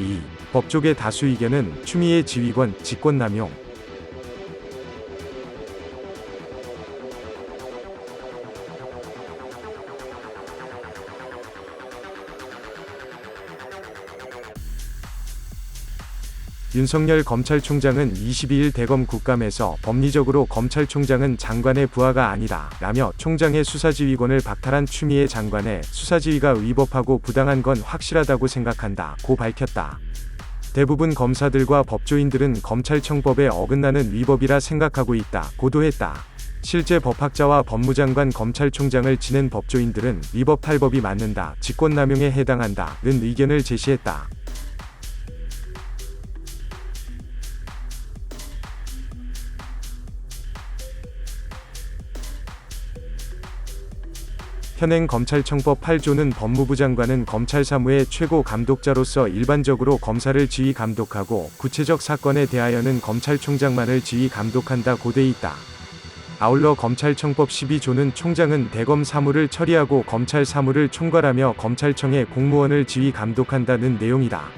2. 법조계 다수 의견은 추미애 지휘권, 직권남용. 윤석열 검찰총장은 22일 대검 국감에서 법리적으로 검찰총장은 장관의 부하가 아니다 라며 총장의 수사지휘권을 박탈한 추미애 장관의 수사지휘가 위법하고 부당한 건 확실하다고 생각한다 고 밝혔다. 대부분 검사들과 법조인들은 검찰청법에 어긋나는 위법이라 생각하고 있다 고도했다. 실제 법학자와 법무장관 검찰총장을 지낸 법조인들은 위법 탈법이 맞는다, 직권남용에 해당한다는 의견을 제시했다. 현행 검찰청법 8조는 법무부 장관은 검찰 사무의 최고 감독자로서 일반적으로 검사를 지휘 감독하고 구체적 사건에 대하여는 검찰총장만을 지휘 감독한다 고 돼 있다. 아울러 검찰청법 12조는 총장은 대검 사무를 처리하고 검찰 사무를 총괄하며 검찰청의 공무원을 지휘 감독한다는 내용이다.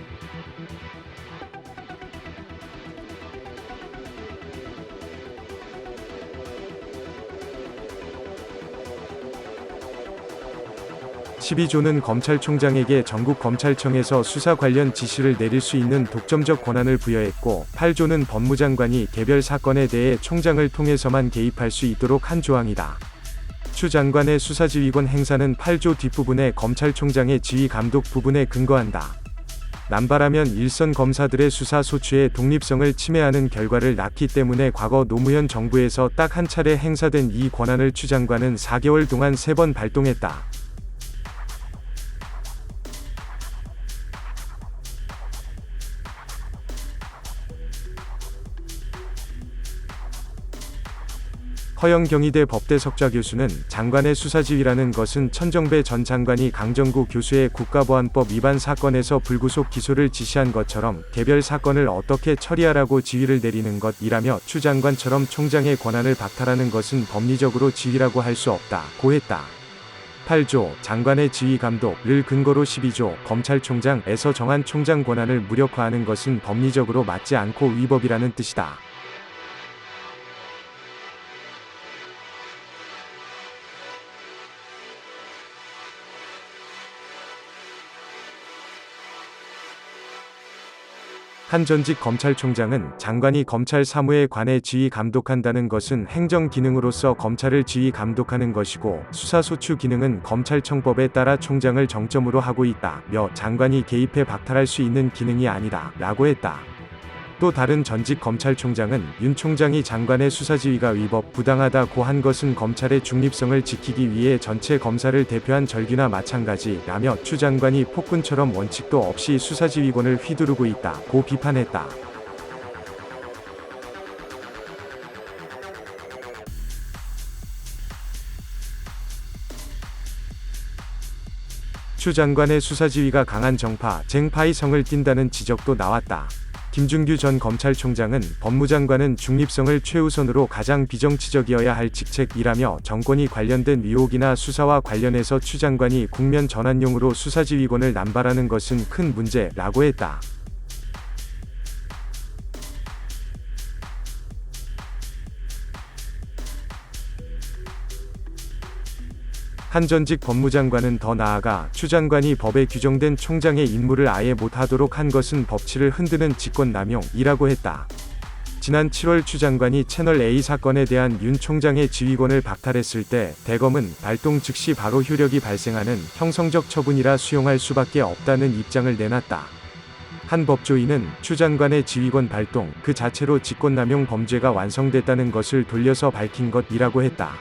(12조는) 검찰총장에게 전국검찰청에서 수사 관련 지시를 내릴 수 있는 독점적 권한을 부여했고, (8조는) 법무장관이 개별 사건에 대해 총장을 통해서만 개입할 수 있도록 한 조항이다. 추 장관의 수사지휘권 행사는 (8조) 뒷부분의 검찰총장의 지휘 감독 부분에 근거한다. 남발하면 일선 검사들의 수사 소추의 독립성을 침해하는 결과를 낳기 때문에 과거 노무현 정부에서 딱 한 차례 행사된 이 권한을 추 장관은 4개월 동안 3번 발동했다. 허영경희대 법대 석좌 교수는 장관의 수사지휘라는 것은 천정배 전 장관이 강정구 교수의 국가보안법 위반 사건에서 불구속 기소를 지시한 것처럼 개별 사건을 어떻게 처리하라고 지휘를 내리는 것이라며 추 장관처럼 총장의 권한을 박탈하는 것은 법리적으로 지휘라고 할 수 없다 고 했다. 8조 장관의 지휘 감독을 근거로 12조 검찰총장에서 정한 총장 권한을 무력화하는 것은 법리적으로 맞지 않고 위법이라는 뜻이다. 한 전직 검찰총장은 장관이 검찰 사무에 관해 지휘 감독한다는 것은 행정 기능으로서 검찰을 지휘 감독하는 것이고, 수사소추 기능은 검찰청법에 따라 총장을 정점으로 하고 있다며 장관이 개입해 박탈할 수 있는 기능이 아니다 라고 했다. 또 다른 전직 검찰총장은 윤 총장이 장관의 수사지휘가 위법, 부당하다고 한 것은 검찰의 중립성을 지키기 위해 전체 검사를 대표한 절규나 마찬가지라며 추 장관이 폭군처럼 원칙도 없이 수사지휘권을 휘두르고 있다고 비판했다. 추 장관의 수사지휘가 강한 정파, 쟁파의 성을 띈다는 지적도 나왔다. 김준규 전 검찰총장은 법무장관은 중립성을 최우선으로 가장 비정치적이어야 할 직책이라며 정권이 관련된 의혹이나 수사와 관련해서 추 장관이 국면 전환용으로 수사지휘권을 남발하는 것은 큰 문제라고 했다. 한 전직 법무장관은 더 나아가 추 장관이 법에 규정된 총장의 임무를 아예 못하도록 한 것은 법치를 흔드는 직권남용이라고 했다. 지난 7월 추 장관이 채널A 사건에 대한 윤 총장의 지휘권을 박탈했을 때 대검은 발동 즉시 바로 효력이 발생하는 형성적 처분이라 수용할 수밖에 없다는 입장을 내놨다. 한 법조인은 추 장관의 지휘권 발동 그 자체로 직권남용 범죄가 완성됐다는 것을 돌려서 밝힌 것이라고 했다.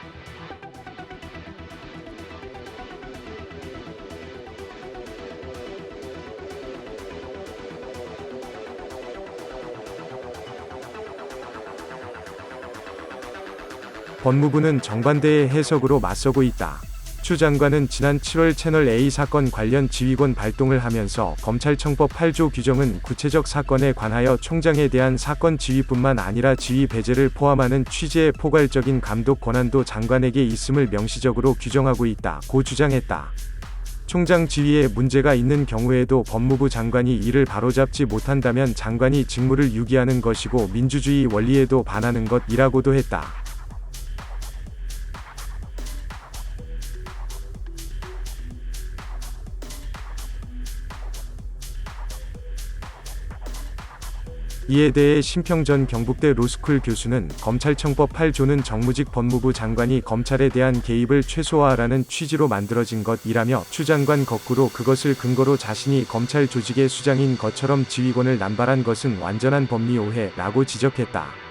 법무부는 정반대의 해석으로 맞서고 있다. 추 장관은 지난 7월 채널A 사건 관련 지휘권 발동을 하면서 검찰청법 8조 규정은 구체적 사건에 관하여 총장에 대한 사건 지휘뿐만 아니라 지휘 배제를 포함하는 취지의 포괄적인 감독 권한도 장관에게 있음을 명시적으로 규정하고 있다고 주장했다. 총장 지위에 문제가 있는 경우에도 법무부 장관이 이를 바로잡지 못한다면 장관이 직무를 유기하는 것이고 민주주의 원리에도 반하는 것이라고도 했다. 이에 대해 심평전 경북대 로스쿨 교수는 검찰청법 8조는 정무직 법무부 장관이 검찰에 대한 개입을 최소화하라는 취지로 만들어진 것이라며 추 장관 거꾸로 그것을 근거로 자신이 검찰 조직의 수장인 것처럼 지휘권을 남발한 것은 완전한 법리 오해라고 지적했다.